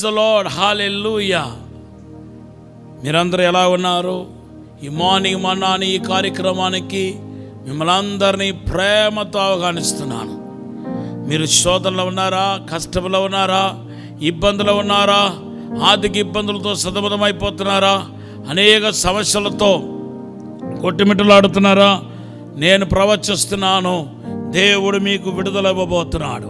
The lord, హల్లెలూయా. మీరందరూ ఎలా ఉన్నారు? ఈ మార్నింగ్ మన్నా అనే ఈ కార్యక్రమానికి మిమ్మల్ని అందరినీ ప్రేమతో ఆహ్వానిస్తున్నాను. మీరు శోధనలో ఉన్నారా? కష్టంలో ఉన్నారా? ఇబ్బందులు ఉన్నారా? ఆర్థిక ఇబ్బందులతో సతమతమైపోతున్నారా? అనేక సమస్యలతో కొట్టుమిట్టలాడుతున్నారా? నేను ప్రవచిస్తున్నాను, దేవుడు మీకు విడుదల ఇవ్వబోతున్నాడు.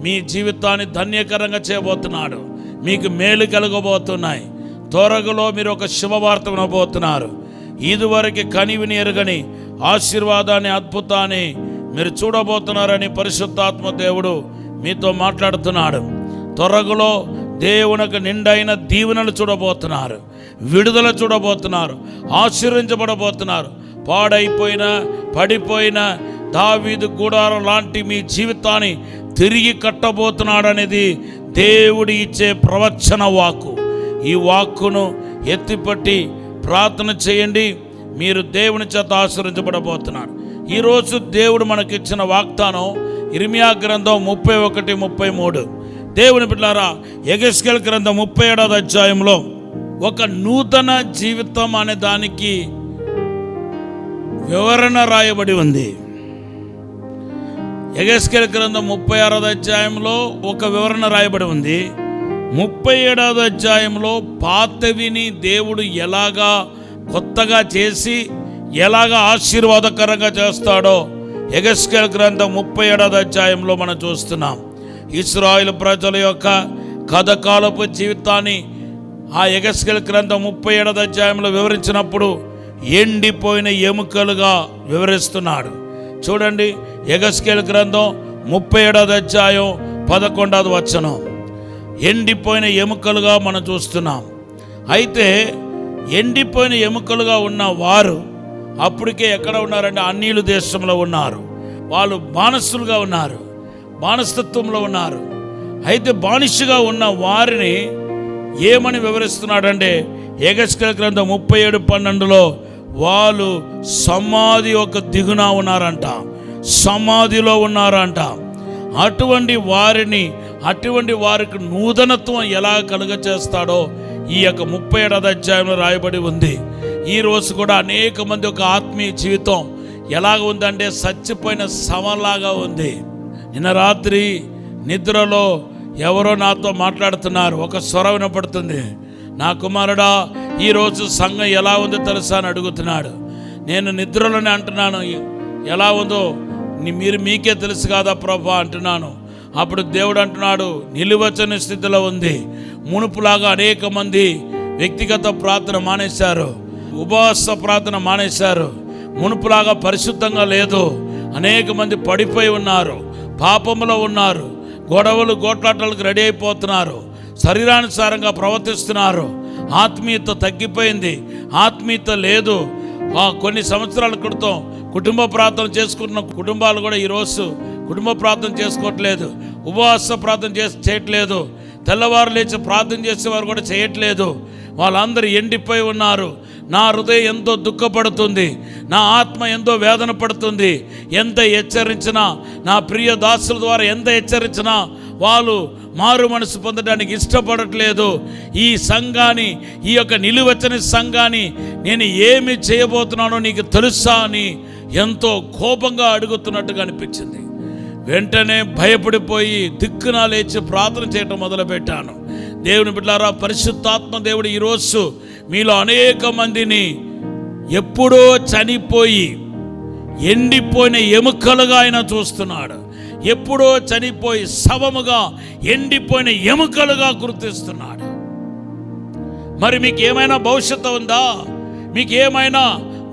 మీ జీవితాన్ని ధన్యకరంగా చేయబోతున్నాడు. మీకు మేలు కలగబోతున్నాయి. త్వరలో మీరు ఒక శుభవార్త వినబోతున్నారు. ఇదివరకు కనివిని ఎరుగని ఆశీర్వాదాన్ని, అద్భుతాన్ని మీరు చూడబోతున్నారని పరిశుద్ధాత్మ దేవుడు మీతో మాట్లాడుతున్నాడు. త్వరలో దేవునికి నిండైన దీవెనలు చూడబోతున్నారు, విడుదల చూడబోతున్నారు, ఆశీర్వించబడబోతున్నారు. పాడైపోయిన, పడిపోయిన దావీదు గుడారం లాంటి మీ జీవితాన్ని తిరిగి కట్టబోతున్నాడు అనేది దేవుడు ఇచ్చే ప్రవచన వాక్కు. ఈ వాక్కును ఎత్తిపట్టి ప్రార్థన చేయండి. మీరు దేవుని చేత ఆశీర్వించబడబోతున్నారు. ఈరోజు దేవుడు మనకిచ్చిన వాగ్దానం ఇర్మియా గ్రంథం 31-33. దేవుని బిడ్డలారా, యెహెజ్కేలు గ్రంథం 37వ అధ్యాయంలో ఒక నూతన జీవితం అనే దానికి వివరణ రాయబడి ఉంది. యెహెజ్కేలు గ్రంథం 36వ అధ్యాయంలో ఒక వివరణ రాయబడి ఉంది. 37వ అధ్యాయంలో పాతవిని దేవుడు ఎలాగా కొత్తగా చేసి ఎలాగా ఆశీర్వాదకరంగా చేస్తాడో యెహెజ్కేలు గ్రంథం 37వ అధ్యాయంలో మనం చూస్తున్నాం. ఇశ్రాయేలు ప్రజల యొక్క కథకాలపు జీవితాన్ని ఆ యెహెజ్కేలు గ్రంథం 37వ అధ్యాయంలో వివరించినప్పుడు ఎండిపోయిన ఎముకలుగా వివరిస్తున్నాడు. చూడండి, యెహెజ్కేలు గ్రంథం 37వ అధ్యాయం 11వ వచనం. ఎండిపోయిన ఎముకలుగా మనం చూస్తున్నాం. అయితే ఎండిపోయిన ఎముకలుగా ఉన్న వారు అప్పటికే ఎక్కడ ఉన్నారంటే అన్యుల దేశంలో ఉన్నారు. వాళ్ళు బానిసలుగా ఉన్నారు, బానిసత్వంలో ఉన్నారు. అయితే బానిసగా ఉన్న వారిని ఏమని వివరిస్తున్నాడంటే యెహెజ్కేలు గ్రంథం 37:12లో వాళ్ళు సమాధి ఒక దిగున ఉన్నారంట, సమాధిలో ఉన్నారంట. అటువంటి వారికి నూతనత్వం ఎలా కలుగచేస్తాడో ఈ యొక్క 37వ అధ్యాయంలో రాయబడి ఉంది. ఈరోజు కూడా అనేక మంది ఒక ఆత్మీయ జీవితం ఎలాగ ఉందంటే చచ్చిపోయిన శవంలాగా ఉంది. నిన్న రాత్రి నిద్రలో ఎవరో నాతో మాట్లాడుతున్నారు. ఒక స్వరం వినపడుతుంది, నా కుమారుడా ఈరోజు సంఘం ఎలా ఉందో తెలుసా అని అడుగుతున్నాడు. నేను నిద్రలోనే అంటున్నాను, ఎలా ఉందో మీకే తెలుసు కాదా ప్రభా అంటున్నాను. అప్పుడు దేవుడు అంటున్నాడు, నిలువచని స్థితిలో ఉంది. మునుపులాగా అనేక మంది వ్యక్తిగత ప్రార్థన మానేశారు, ఉపవాస ప్రార్థన మానేశారు. మునుపులాగా పరిశుద్ధంగా లేదు. అనేక మంది పడిపోయి ఉన్నారు, పాపంలో ఉన్నారు, గొడవలు గోట్లాటలకు రెడీ అయిపోతున్నారు, శరీరానుసారంగా ప్రవర్తిస్తున్నారు. ఆత్మీయత తగ్గిపోయింది, ఆత్మీయత లేదు. కొన్ని సంవత్సరాల క్రితం కుటుంబ ప్రార్థన చేసుకుంటున్న కుటుంబాలు కూడా ఈరోజు కుటుంబ ప్రార్థన చేసుకోవట్లేదు, ఉపవాస ప్రార్థన చేయట్లేదు, తెల్లవారు లేచి ప్రార్థన చేసేవారు కూడా చేయట్లేదు. వాళ్ళందరూ ఎండిపోయి ఉన్నారు. నా హృదయం ఎంతో దుఃఖపడుతుంది, నా ఆత్మ ఎంతో వేదన పడుతుంది. ఎంత హెచ్చరించినా, నా ప్రియ దాసుల ద్వారా ఎంత హెచ్చరించినా వాళ్ళు మారు మనసు పొందడానికి ఇష్టపడట్లేదు. ఈ సంఘాన్ని, ఈ యొక్క నిలువెచ్చని సంఘాన్ని నేను ఏమి చేయబోతున్నానో నీకు తెలుసా అని ఎంతో కోపంగా అడుగుతున్నట్టుగా అనిపించింది. వెంటనే భయపడిపోయి దిక్కున లేచి ప్రార్థన చేయటం మొదలుపెట్టాను. దేవుని బిడ్డలారా, పరిశుద్ధాత్మ దేవుడు ఈరోజు మీలో అనేక మందిని ఎప్పుడో చనిపోయి ఎండిపోయిన ఎముకలుగా ఆయన చూస్తున్నాడు. ఎప్పుడో చనిపోయి శవముగా ఎండిపోయిన ఎముకలుగా గుర్తిస్తున్నాడు. మరి మీకు ఏమైనా భవిష్యత్తు ఉందా? మీకు ఏమైనా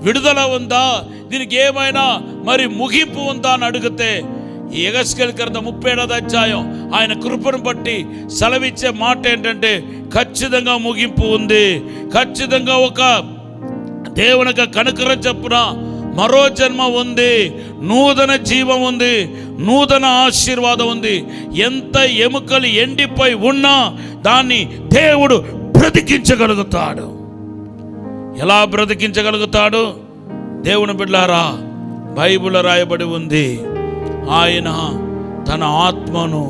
విడుదల ఉందా? దీనికి ఏమైనా మరి ముగింపు ఉందా అని అడిగితే ఈ యెహెజ్కేలు గ్రంథం 37వ అధ్యాయం ఆయన కృపను బట్టి సెలవిచ్చే మాట ఏంటంటే ఖచ్చితంగా ముగింపు ఉంది. ఖచ్చితంగా ఒక దేవునికి కనుకరం చెప్పున మరో జన్మ ఉంది, నూతన జీవం ఉంది, నూతన ఆశీర్వాదం ఉంది. ఎంత ఎముకలు ఎండిపోయి ఉన్నా దాన్ని దేవుడు బ్రతికించగలుగుతాడు. ఎలా బ్రతికించగలుగుతాడు? దేవుని బిడ్డలారా, బైబిల్ రాయబడి ఉంది, ఆయన తన ఆత్మను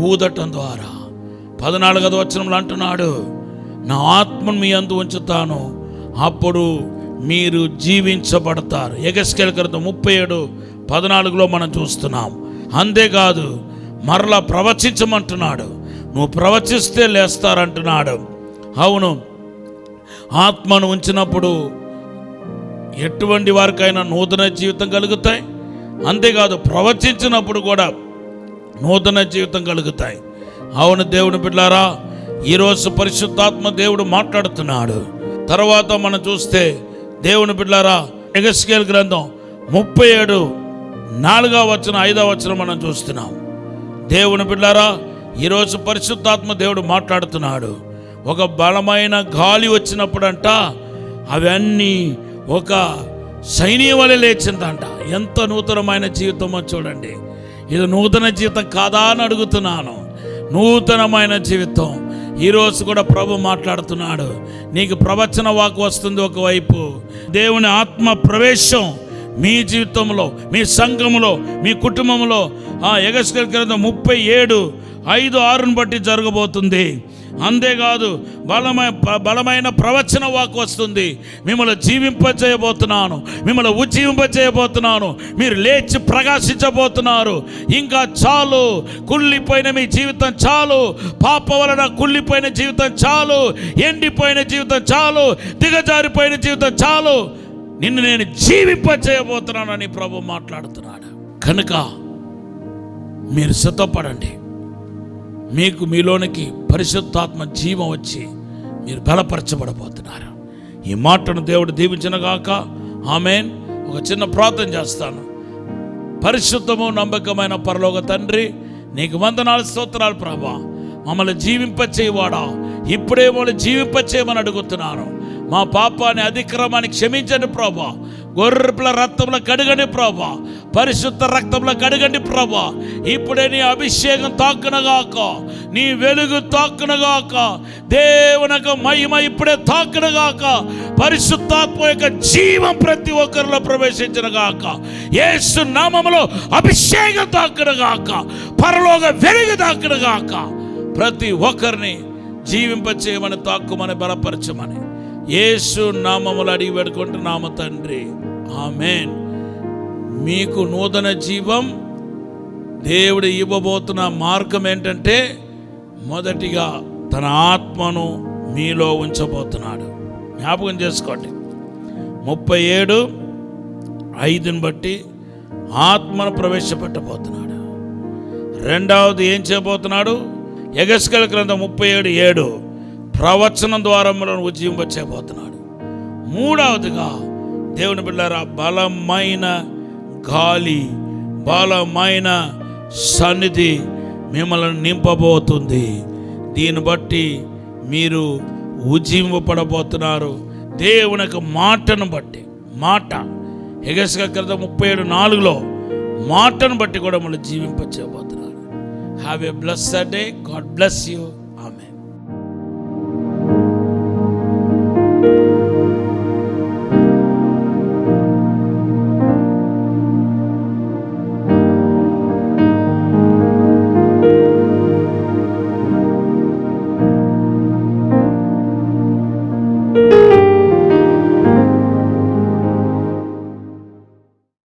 ఊదటం ద్వారా 14వ వచనంలో అంటున్నాడు, నా ఆత్మను మీ యందు ఉంచుతాను, అప్పుడు మీరు జీవించబడతారు. యెహెజ్కేలు గ్రంథం 37:14లో మనం చూస్తున్నాం. అంతేకాదు మరలా ప్రవచించమంటున్నాడు, నువ్వు ప్రవచిస్తే లేస్తారంటున్నాడు. అవును, ఆత్మను ఉంచినప్పుడు ఎటువంటి వారికైనా నూతన జీవితం కలుగుతాయి. అంతేకాదు ప్రవచించినప్పుడు కూడా నూతన జీవితం కలుగుతాయి. అవును దేవుని బిడ్డలారా, ఈరోజు పరిశుద్ధాత్మ దేవుడు మాట్లాడుతున్నాడు. తర్వాత మనం చూస్తే దేవుని బిడ్డలారా, యెహెజ్కేలు గ్రంథం 37:4-5 మనం చూస్తున్నాం. దేవుని బిడ్డలారా, ఈరోజు పరిశుద్ధాత్మ దేవుడు మాట్లాడుతున్నాడు. ఒక బలమైన గాలి వచ్చినప్పుడంట అవన్నీ ఒక సైన్యం వలె లేచిందంట. ఎంత నూతనమైన జీవితమో చూడండి. ఇది నూతన జీవితం కాదా అని అడుగుతున్నాను. నూతనమైన జీవితం. ఈరోజు కూడా ప్రభు మాట్లాడుతున్నాడు. నీకు ప్రవచన వాక్కు వస్తుంది ఒకవైపు, దేవుని ఆత్మ ప్రవేశం మీ జీవితంలో, మీ సంఘములో, మీ కుటుంబంలో యెహెజ్కేలు గ్రంథం 37:5-6 బట్టి జరగబోతుంది. అంతేకాదు బలమైన ప్రవచన వాక్కు వస్తుంది. మిమ్మల్ని జీవింపచేయబోతున్నాను, మిమ్మల్ని ఉజ్జీవింపచేయబోతున్నాను, మీరు లేచి ప్రకాశించబోతున్నారు. ఇంకా చాలు, కుళ్ళిపోయిన మీ జీవితం చాలు, పాప వలన కుళ్ళిపోయిన జీవితం చాలు, ఎండిపోయిన జీవితం చాలు, దిగజారిపోయిన జీవితం చాలు, నిన్ను నేను జీవింపచేయబోతున్నానని ప్రభు మాట్లాడుతున్నాడు. కనుక మీరు సిద్ధపడండి. మీకు మీలోనికి పరిశుద్ధాత్మ జీవం వచ్చి మీరు బలపరచబడబోతున్నారు. ఈ మాటను దేవుడు దీవించునుగాక. ఆమేన్. ఒక చిన్న ప్రార్థన చేస్తాను. పరిశుద్ధము నమ్మకమైన పరలోక తండ్రి, నీకు వందనాలు, స్తోత్రాలు ప్రభా. మమ్మల్ని జీవింపచేయవాడా, ఇప్పుడే మమ్మల్ని జీవింపచేయమని అడుగుతున్నాను. మా పాపాన్ని, అతిక్రమాన్ని క్షమించండి ప్రభా. గొర్రెల రక్తంలో కడగండి ప్రభా, పరిశుద్ధ రక్తంలో కడగండి ప్రభా. ఇప్పుడే నీ అభిషేకం తాకునగాక, నీ వెలుగు తాకునగాక, దేవునకు మహిమ ఇప్పుడే తాకునగాక, పరిశుద్ధాత్మ యొక్క జీవం ప్రతి ఒక్కరిలో ప్రవేశించునుగాక. యేసు నామములో అభిషేకం తాకునగాక, పరలోక వెలుగు తాకునగాక. ప్రతి ఒక్కరిని జీవింపచేయమని, తాక్కుమని, బలపరచమని యేసు నామములో అడిగి పెడుకుంటున్నాము తండ్రి. ఆమేన్. మీకు నూతన జీవం దేవుడు ఇవ్వబోతున్న మార్గం ఏంటంటే, మొదటిగా తన ఆత్మను మీలో ఉంచబోతున్నాడు. జ్ఞాపకం చేసుకోండి, 37:5 బట్టి ఆత్మను ప్రవేశపెట్టబోతున్నాడు. రెండవది ఏం చేయబోతున్నాడు? యెహెజ్కేలు గ్రంథం 37:7 ప్రవచనం ద్వారా మనం ఉజ్జీవింపచేయబోతున్నాడు. మూడవదిగా దేవుని బిడ్డలారా, బలమైన గాలి, బలమైన సన్నిధి మిమ్మల్ని నింపబోతుంది. దీన్ని బట్టి మీరు ఉజ్జీవింపబడబోతున్నారు. దేవుని యొక్క మాటను బట్టి, మాట యెహెజ్కేలు గ్రంథం 37:4లో మాటను బట్టి కూడా మిమ్మల్ని జీవింపచేయబోతున్నారు. Have a blessed day. God bless you.